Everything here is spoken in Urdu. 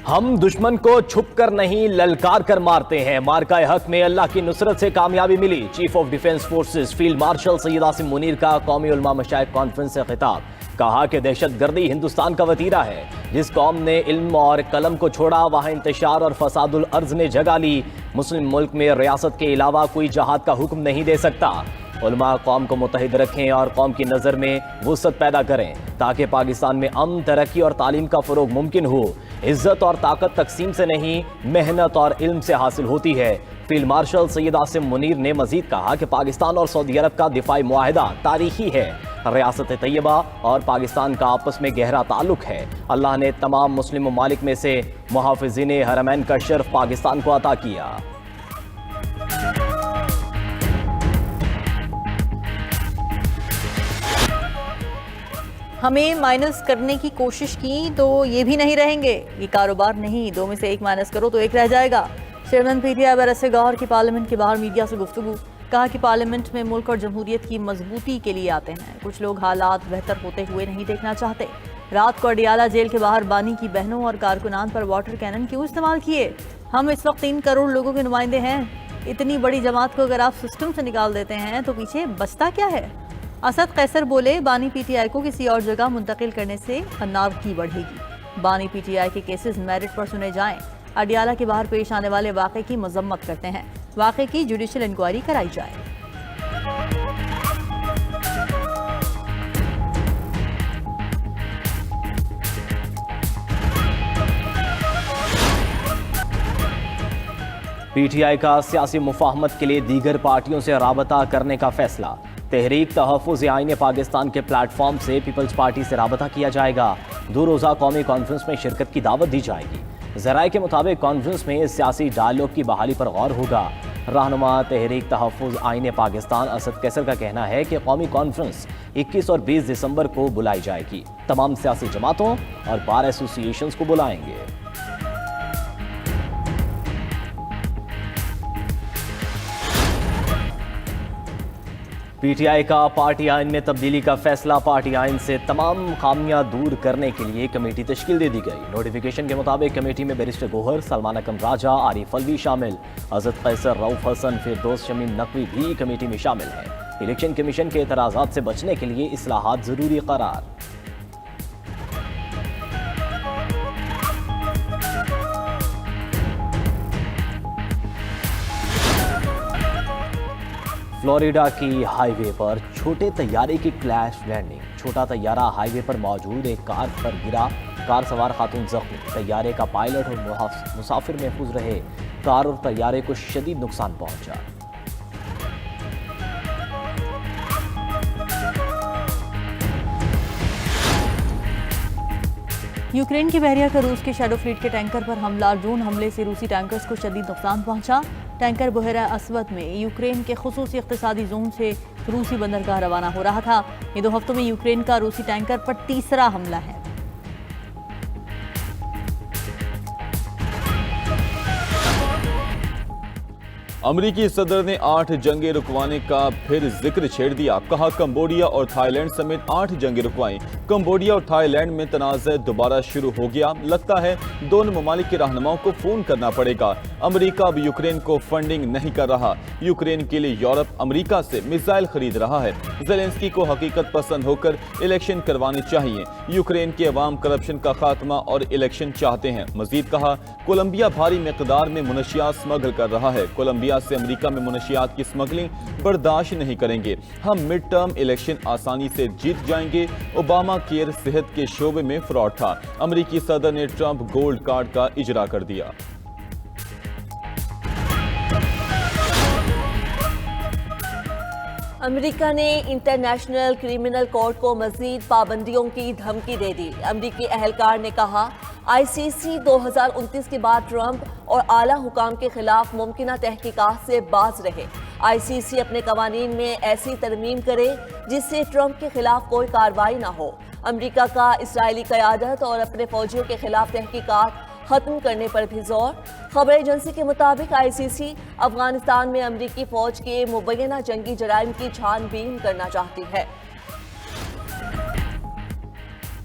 ہم دشمن کو چھپ کر نہیں للکار کر مارتے ہیں، مارکہ حق میں اللہ کی نصرت سے کامیابی ملی۔ Chief of defence forces field marshal Syed Asim Munir کا قومی علماء مشائخ کانفرنس سے خطاب۔ کہا کہ دہشت گردی ہندوستان کا وتیرہ ہے، جس قوم نے علم اور قلم کو چھوڑا وہاں انتشار اور فساد الارض نے جگہ لی۔ مسلم ملک میں ریاست کے علاوہ کوئی جہاد کا حکم نہیں دے سکتا۔ علماء قوم کو متحد رکھیں اور قوم کی نظر میں وسعت پیدا کریں تاکہ پاکستان میں امن، ترقی اور تعلیم کا فروغ ممکن ہو۔ عزت اور طاقت تقسیم سے نہیں، محنت اور علم سے حاصل ہوتی ہے۔ فیلڈ مارشل سید عاصم منیر نے مزید کہا کہ پاکستان اور سعودی عرب کا دفاعی معاہدہ تاریخی ہے۔ ریاست طیبہ اور پاکستان کا آپس میں گہرا تعلق ہے۔ اللہ نے تمام مسلم ممالک میں سے محافظین حرمین کا شرف پاکستان کو عطا کیا۔ ہمیں مائنس کرنے کی کوشش کی تو یہ بھی نہیں رہیں گے، یہ کاروبار نہیں، دو میں سے ایک مائنس کرو تو ایک رہ جائے گا۔ چیئرمین پی ٹی آئی برس گوہر کی پارلیمنٹ کے باہر میڈیا سے گفتگو۔ کہا کہ پارلیمنٹ میں ملک اور جمہوریت کی مضبوطی کے لیے آتے ہیں، کچھ لوگ حالات بہتر ہوتے ہوئے نہیں دیکھنا چاہتے۔ رات کو اڈیالہ جیل کے باہر بانی کی بہنوں اور کارکنان پر واٹر کینن کیوں استعمال کیے؟ ہم اس وقت 3 کروڑ لوگوں کے نمائندے ہیں، اتنی بڑی جماعت کو اگر آپ سسٹم سے نکال دیتے ہیں تو پیچھے بچتا کیا ہے؟ اسد قیصر بولے بانی پی ٹی آئی کو کسی اور جگہ منتقل کرنے سے انارکی بڑھے گی۔ بانی پی ٹی آئی کے کیسز میرٹ پر سنے جائیں۔ اڈیالہ کے باہر پیش آنے والے واقعے کی مذمت کرتے ہیں، واقعے کی جوڈیشل انکوائری کرائی جائے۔ پی ٹی آئی کا سیاسی مفاہمت کے لیے دیگر پارٹیوں سے رابطہ کرنے کا فیصلہ۔ تحریک تحفظ آئین پاکستان کے پلیٹ فارم سے پیپلز پارٹی سے رابطہ کیا جائے گا۔ 2 روزہ قومی کانفرنس میں شرکت کی دعوت دی جائے گی۔ ذرائع کے مطابق کانفرنس میں سیاسی ڈائیلاگ کی بحالی پر غور ہوگا۔ رہنما تحریک تحفظ آئین پاکستان اسد قیصر کا کہنا ہے کہ قومی کانفرنس 21 اور 20 دسمبر کو بلائی جائے گی۔ تمام سیاسی جماعتوں اور بار ایسوسی ایشنز کو بلائیں گے۔ پی ٹی آئی کا پارٹی آئین میں تبدیلی کا فیصلہ۔ پارٹی آئین سے تمام خامیاں دور کرنے کے لیے کمیٹی تشکیل دے دی گئی۔ نوٹیفیکیشن کے مطابق کمیٹی میں بیرسٹر گوہر، سلمان اکرم راجہ، عارف الوی شامل۔ اسد قیصر، رؤف حسن، فردوس شمیم نقوی بھی کمیٹی میں شامل ہیں۔ الیکشن کمیشن کے اعتراضات سے بچنے کے لیے اصلاحات ضروری قرار۔ فلوریڈا کی ہائی وے پر چھوٹے طیارے کی کریش لینڈنگ۔ چھوٹا طیارہ ہائی وے پر موجود ایک کار پر گرا، کار سوار خاتون زخمی۔ طیارے کا پائلٹ اور مسافر محفوظ رہے، کار اور طیارے کو شدید نقصان پہنچا۔ یوکرین کے بحریہ کا روس کے شیڈو فلیٹ کے ٹینکر پر حملہ۔ ڈرون حملے سے روسی ٹینکرز کو شدید نقصان پہنچا۔ ٹینکر بحیرہ اسود میں یوکرین کے خصوصی اقتصادی زون سے روسی بندرگاہ روانہ ہو رہا تھا۔ یہ 2 ہفتوں میں یوکرین کا روسی ٹینکر پر تیسرا حملہ ہے۔ امریکی صدر نے 8 جنگیں رکوانے کا پھر ذکر چھیڑ دیا۔ کہا کمبوڈیا اور تھائی لینڈ سمیت 8 جنگیں رکوائیں۔ کمبوڈیا اور تھائی لینڈ میں تنازع دوبارہ شروع ہو گیا۔ لگتا ہے دونوں ممالک کے رہنماؤں کو فون کرنا پڑے گا۔ امریکہ اب یوکرین کو فنڈنگ نہیں کر رہا۔ یوکرین کے لیے یورپ امریکہ سے میزائل خرید رہا ہے۔ زیلنسکی کو حقیقت پسند ہو کر الیکشن کروانے چاہیے۔ یوکرین کے عوام کرپشن کا خاتمہ اور الیکشن چاہتے ہیں۔ مزید کہا کولمبیا بھاری مقدار میں منشیات اسمگل کر رہا ہے۔ کولمبیا سے امریکہ میں منشیات کی سمگلنگ برداشت نہیں کریں گے۔ ہم مڈ ٹرم الیکشن آسانی سے جیت جائیں گے۔ اوباما کیئر صحت کے شعبے میں فراڈ تھا۔ امریکی صدر نے ٹرمپ گولڈ کارڈ کا اجرا کر دیا۔ امریکہ نے انٹرنیشنل کرمنل کورٹ کو مزید پابندیوں کی دھمکی دے دی۔ امریکی اہلکار نے کہا آئی سی سی 2029 کے بعد ٹرمپ اور اعلیٰ حکام کے خلاف ممکنہ تحقیقات سے باز رہے۔ آئی سی سی اپنے قوانین میں ایسی ترمیم کرے جس سے ٹرمپ کے خلاف کوئی کارروائی نہ ہو۔ امریکہ کا اسرائیلی قیادت اور اپنے فوجیوں کے خلاف تحقیقات ختم کرنے پر بھی زور۔ خبر ایجنسی کے مطابق آئی سی سی افغانستان میں امریکی فوج کے مبینہ جنگی جرائم کی چھان بین کرنا چاہتی ہے۔